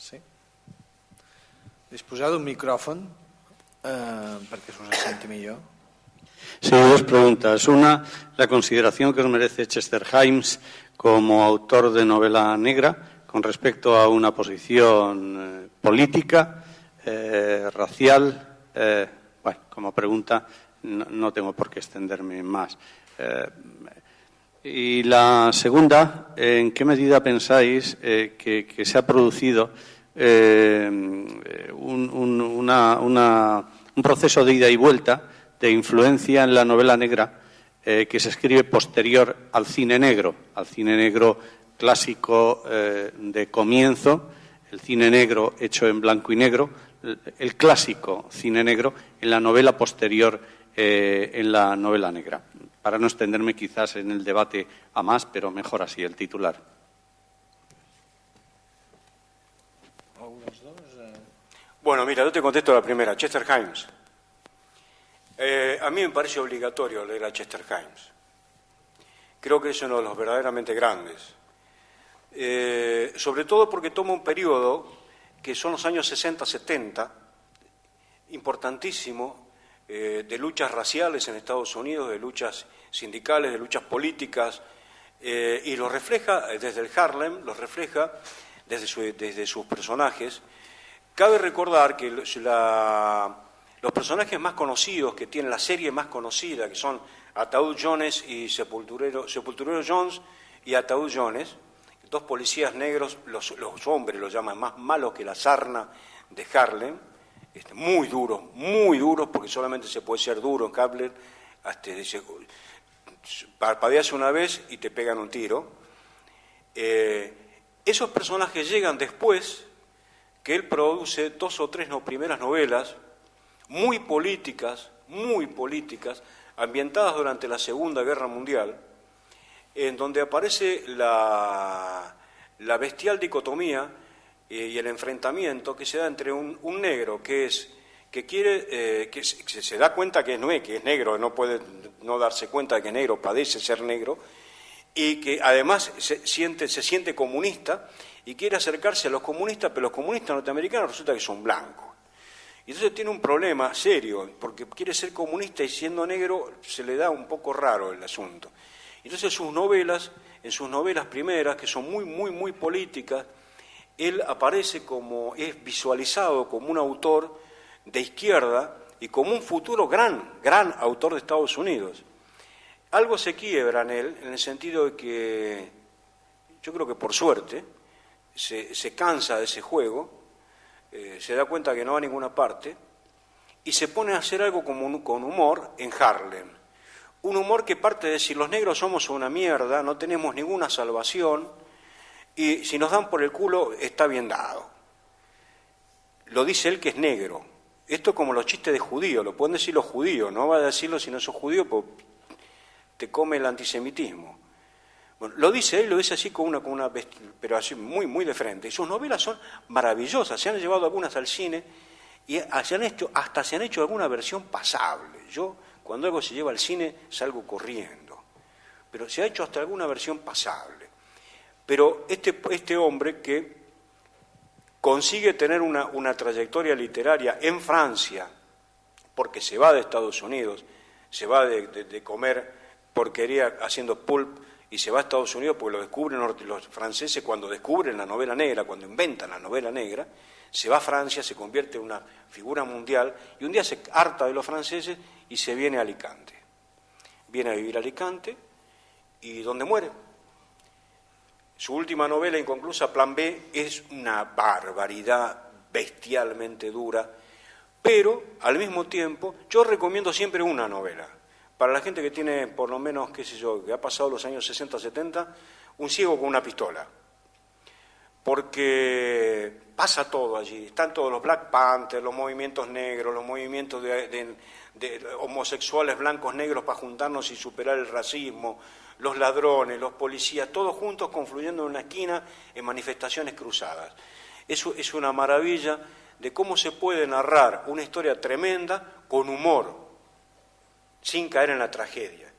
Sí. Disposar d'un micròfon perquè se senti millor. Sí, dos preguntas. Una, la consideración que os merece Chester Himes como autor de novela negra con respecto a una posición política, racial. Bueno, como pregunta no tengo por qué extenderme más. Y la segunda, ¿en qué medida pensáis que se ha producido un proceso de ida y vuelta de influencia en la novela negra que se escribe posterior al cine negro clásico de comienzo, el cine negro hecho en blanco y negro, el clásico cine negro en la novela posterior en la novela negra? Para no extenderme quizás en el debate a más, pero mejor así el titular. Bueno, mira, yo te contesto la primera, Chester Himes. A mí me parece obligatorio leer a Chester Himes. Creo que es uno de los verdaderamente grandes. Sobre todo porque toma un periodo que son los años 60-70, importantísimo, de luchas raciales en Estados Unidos, de luchas sindicales, de luchas políticas, y lo refleja desde el Harlem, lo refleja desde sus personajes. Cabe recordar que los personajes más conocidos que tiene la serie más conocida, que son Ataúd Jones y Sepulturero Jones y Ataúd Jones, dos policías negros, los hombres los llaman más malos que la sarna de Harlem, muy duros, porque solamente se puede ser duro en Harlem, parpadeas una vez y te pegan un tiro. Esos personajes llegan después que él produce 2 o 3 primeras novelas muy políticas, ambientadas durante la Segunda Guerra Mundial, en donde aparece la bestial dicotomía y el enfrentamiento que se da entre un negro que se da cuenta que es negro, no puede no darse cuenta de que es negro, padece ser negro, y que además se siente comunista y quiere acercarse a los comunistas, pero los comunistas norteamericanos resulta que son blancos. Y entonces tiene un problema serio, porque quiere ser comunista y siendo negro se le da un poco raro el asunto. Entonces en sus novelas primeras, que son muy políticas, él aparece es visualizado como un autor de izquierda y como un futuro gran autor de Estados Unidos. Algo se quiebra en él, en el sentido de que, yo creo que por suerte, se cansa de ese juego, se da cuenta que no va a ninguna parte, y se pone a hacer algo con humor en Harlem. Un humor que parte de decir, los negros somos una mierda, no tenemos ninguna salvación, y si nos dan por el culo, está bien dado. Lo dice él que es negro. Esto es como los chistes de judíos, lo pueden decir los judíos, no va a decirlo si no sos judío, pues te come el antisemitismo. Bueno, lo dice él, lo dice así pero así muy de frente. Y sus novelas son maravillosas, se han llevado algunas al cine y hasta se han hecho alguna versión pasable. Yo, cuando algo se lleva al cine, salgo corriendo. Pero se ha hecho hasta alguna versión pasable. Pero este hombre que consigue tener una trayectoria literaria en Francia, porque se va de Estados Unidos, se va de comer porquería haciendo pulp, y se va a Estados Unidos porque lo descubren los franceses cuando descubren la novela negra, cuando inventan la novela negra, se va a Francia, se convierte en una figura mundial, y un día se harta de los franceses y se viene a Alicante. Viene a vivir a Alicante, y donde muere. Su última novela inconclusa, Plan B, es una barbaridad bestialmente dura, pero al mismo tiempo yo recomiendo siempre una novela. Para la gente que tiene, por lo menos, qué sé yo, que ha pasado los años 60, 70, Un ciego con una pistola. Porque pasa todo allí. Están todos los Black Panthers, los movimientos negros, los movimientos de homosexuales blancos negros para juntarnos y superar el racismo, los ladrones, los policías, todos juntos confluyendo en una esquina en manifestaciones cruzadas. Eso es una maravilla de cómo se puede narrar una historia tremenda con humor, sin caer en la tragedia,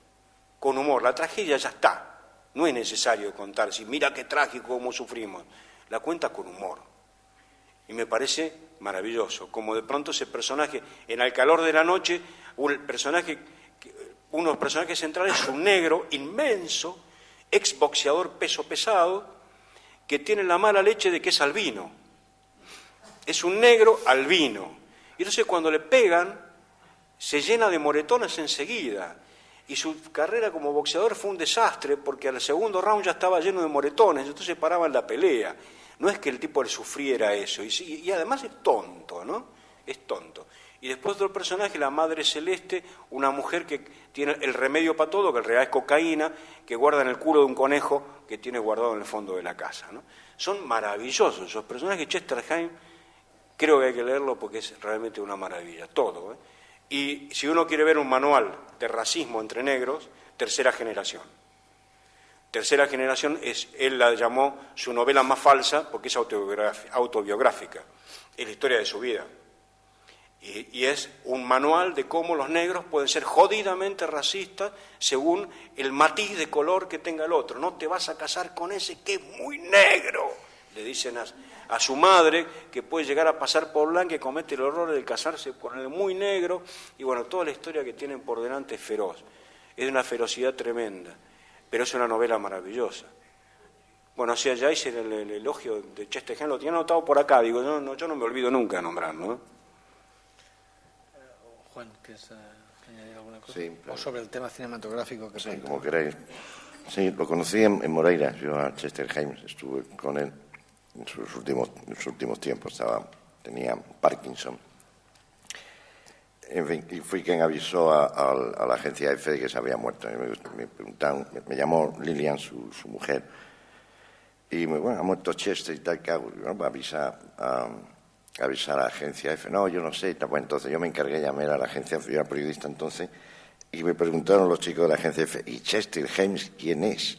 con humor. La tragedia ya está, no es necesario contar, si mira qué trágico cómo sufrimos, la cuenta con humor. Y me parece maravilloso, como de pronto ese personaje, en Al calor de la noche, uno de los personajes centrales es un negro inmenso, exboxeador peso pesado, que tiene la mala leche de que es albino. Es un negro albino. Y entonces cuando le pegan, se llena de moretones enseguida. Y su carrera como boxeador fue un desastre, porque al segundo round ya estaba lleno de moretones, entonces paraba en la pelea. No es que el tipo le sufriera eso, y además es tonto, ¿no? Es tonto. Y después otro personaje, la Madre Celeste, una mujer que tiene el remedio para todo, que en realidad es cocaína, que guarda en el culo de un conejo que tiene guardado en el fondo de la casa, ¿no? Son maravillosos esos personajes. Chester Himes, creo que hay que leerlo porque es realmente una maravilla, todo, ¿eh? Y si uno quiere ver un manual de racismo entre negros, Tercera Generación. Tercera Generación, él la llamó su novela más falsa porque es autobiográfica, es la historia de su vida. Y es un manual de cómo los negros pueden ser jodidamente racistas según el matiz de color que tenga el otro. No te vas a casar con ese que es muy negro, le dicen a su madre, que puede llegar a pasar por blanca y comete el horror de casarse con el muy negro. Y bueno, toda la historia que tienen por delante es feroz, es de una ferocidad tremenda. Pero es una novela maravillosa. Bueno, o sea, ya hice el elogio de Chester Himes, lo tenía anotado por acá, digo, yo no me olvido nunca de nombrarlo, ¿eh? Juan, ¿quieres añadir alguna cosa? Sí, O sobre el tema cinematográfico que sí, plantea. como queráis. Sí, lo conocí en Moreira, yo a Chester Himes, estuve con él en sus últimos tiempos, tenía Parkinson. En fin, y fui quien avisó a la agencia EFE de que se había muerto. Me preguntaron, me llamó Lilian, su mujer, y bueno, ha muerto Chester y tal, ¿qué hago? Y, bueno, avisar a la agencia EFE. No, yo no sé. Bueno, entonces yo me encargué, llamé a la agencia, yo era periodista entonces, y me preguntaron los chicos de la agencia EFE, ¿y Chester Himes quién es?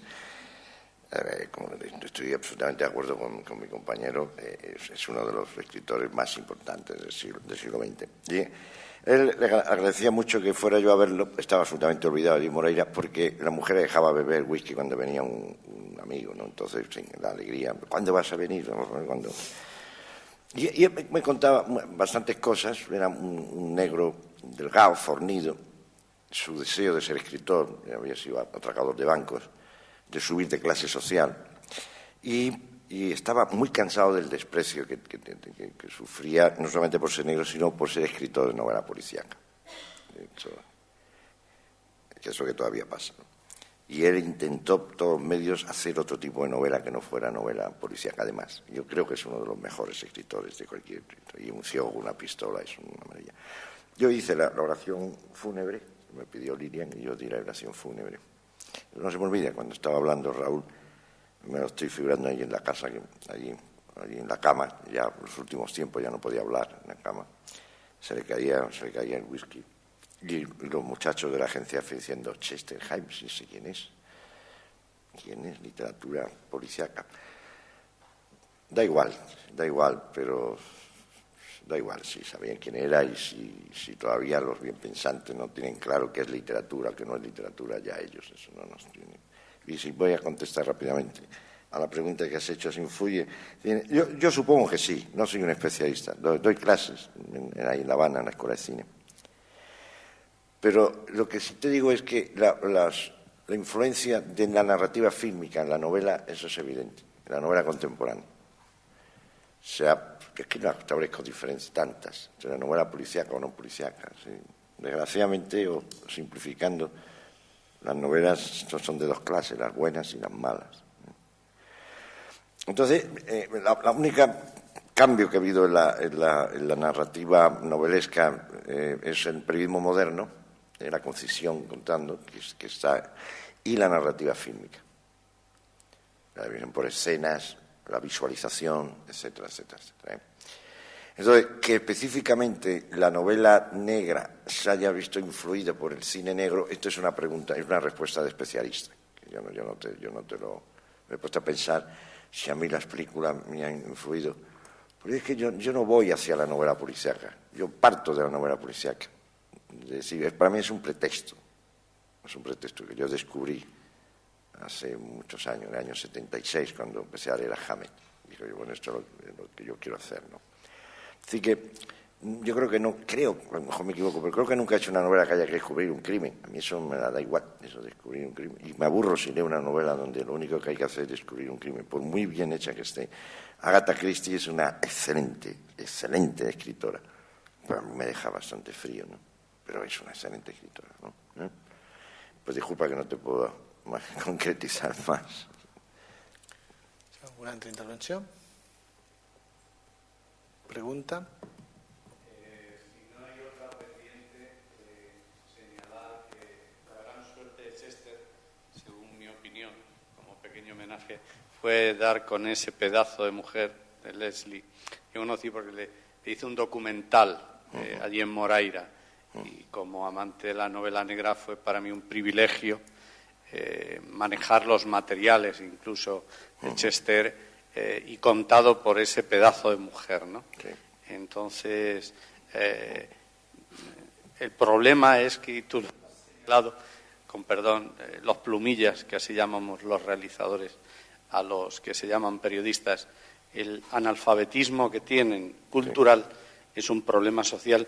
Como estoy absolutamente de acuerdo con mi compañero, es uno de los escritores más importantes del siglo XX. Y él le agradecía mucho que fuera yo a verlo, estaba absolutamente olvidado de Moreira, porque la mujer dejaba beber whisky cuando venía un amigo, ¿no? Entonces, sí, la alegría, ¿cuándo vas a venir? ¿Cuándo? Y él me contaba bastantes cosas, era un negro delgado, fornido, su deseo de ser escritor, había sido atracador de bancos, de subir de clase social, y estaba muy cansado del desprecio que sufría, no solamente por ser negro, sino por ser escritor de novela policíaca. Que es lo que todavía pasa, ¿no? Y él intentó por todos los medios hacer otro tipo de novela que no fuera novela policíaca, además. Yo creo que es uno de los mejores escritores de cualquier... Y un ciego con una pistola es una maravilla. Yo hice la oración fúnebre, me pidió Lilian, y yo di la oración fúnebre. No se me olvida, cuando estaba hablando Raúl, me lo estoy figurando ahí en la casa, allí en la cama, ya en los últimos tiempos ya no podía hablar en la cama, se le caía el whisky. Y los muchachos de la agencia EFE diciendo, Chester Himes, no sé quién es. ¿Quién es? Literatura policíaca. Da igual, pero da igual si sabían quién era y si todavía los bien pensantes no tienen claro qué es literatura, qué no es literatura, ya ellos eso no nos tienen. Y si voy a contestar rápidamente a la pregunta que has hecho, ¿se influye? Yo supongo que sí, no soy un especialista, doy clases ahí en La Habana, en la Escuela de Cine. Pero lo que sí te digo es que la influencia de la narrativa fílmica en la novela, eso es evidente, en la novela contemporánea. O sea, es que no establezco diferencias tantas entre la novela policíaca o no policíaca. ¿Sí? Desgraciadamente, o simplificando, las novelas son de dos clases, las buenas y las malas. Entonces, la única cambio que ha habido en la narrativa novelesca es el periodismo moderno, la concisión contando, que está, y la narrativa fílmica. La división por escenas, la visualización, etcétera, etcétera, etcétera. Entonces, que específicamente la novela negra se haya visto influida por el cine negro, esto es una pregunta, es una respuesta de especialista. Yo no te lo... Me he puesto a pensar si a mí las películas me han influido. Porque es que yo no voy hacia la novela policíaca, yo parto de la novela policíaca. Es decir, para mí es un pretexto que yo descubrí hace muchos años, en el año 76, cuando empecé a leer a Hammett. Digo, bueno, esto es lo que yo quiero hacer, ¿no? decir que yo creo que no, a lo mejor me equivoco, pero creo que nunca he hecho una novela que haya que descubrir un crimen. A mí eso me da igual, eso de descubrir un crimen. Y me aburro si leo una novela donde lo único que hay que hacer es descubrir un crimen, por muy bien hecha que esté. Agatha Christie es una excelente escritora. Pero a mí me deja bastante frío, ¿no? Pero es una excelente escritora, ¿no? Pues disculpa que no te puedo concretizar más. ¿Alguna altra intervenció? Pregunta. Si no hay otra pendiente, señalar que la gran suerte de Chester, según mi opinión, como pequeño homenaje, fue dar con ese pedazo de mujer, de Leslie. Yo conocí porque le hice un documental allí en Moraira, y como amante de la novela negra fue para mí un privilegio manejar los materiales, incluso de Chester, y contado por ese pedazo de mujer, ¿no? Sí. Entonces, el problema es que tú lo has señalado, con perdón, los plumillas, que así llamamos los realizadores, a los que se llaman periodistas, el analfabetismo que tienen cultural es un problema social,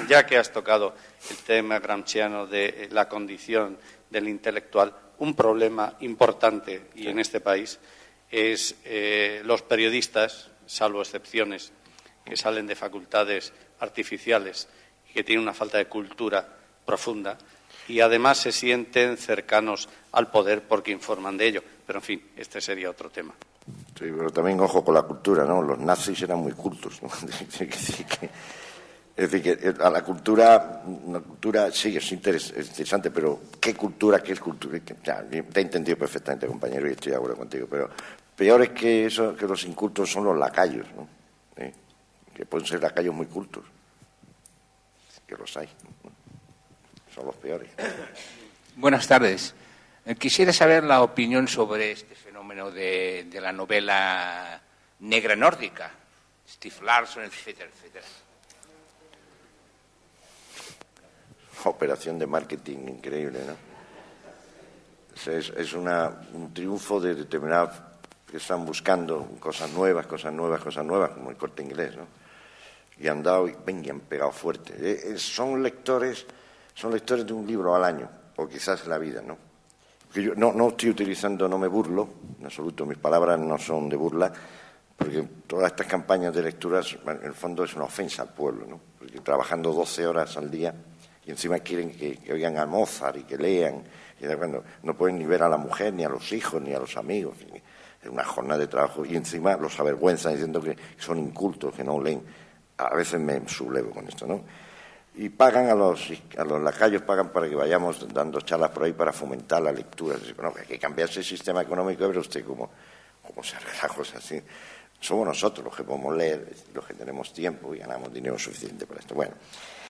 ya que has tocado el tema gramsciano de la condición del intelectual, un problema importante y en este país es los periodistas, salvo excepciones, que salen de facultades artificiales y que tienen una falta de cultura profunda y además se sienten cercanos al poder porque informan de ello. Pero, en fin, este sería otro tema. Sí, pero también ojo con la cultura, ¿no? Los nazis eran muy cultos, ¿no? Es decir, que la cultura sí es interesante, pero ¿qué cultura? ¿Qué es cultura? Te he entendido perfectamente, compañero, y estoy de acuerdo contigo, pero peor es que eso, que los incultos son los lacayos, ¿no? Que pueden ser lacayos muy cultos, que los hay, ¿no? Son los peores. Buenas tardes. Quisiera saber la opinión sobre este fenómeno de la novela negra nórdica, Steve Larsson, etcétera, etcétera. Operación de marketing increíble, ¿no? Es un triunfo de determinados que están buscando cosas nuevas, como el Corte Inglés, ¿no? Y han dado y han pegado fuerte. Son lectores de un libro al año, o quizás la vida, ¿no? Porque yo no estoy utilizando, no me burlo, en absoluto, mis palabras no son de burla, porque todas estas campañas de lecturas, en el fondo, es una ofensa al pueblo, ¿no? Porque trabajando 12 horas al día y encima quieren que oigan a Mozart y que lean, y bueno, no pueden ni ver a la mujer, ni a los hijos, ni a los amigos. Es una jornada de trabajo y encima los avergüenzan diciendo que son incultos, que no leen. A veces me sublevo con esto, ¿no? Y pagan a los lacayos, pagan para que vayamos dando charlas por ahí para fomentar la lectura. Bueno, hay que cambiar ese sistema económico, pero usted cómo se arregla cosas así. Somos nosotros los que podemos leer, los que tenemos tiempo y ganamos dinero suficiente para esto. Bueno.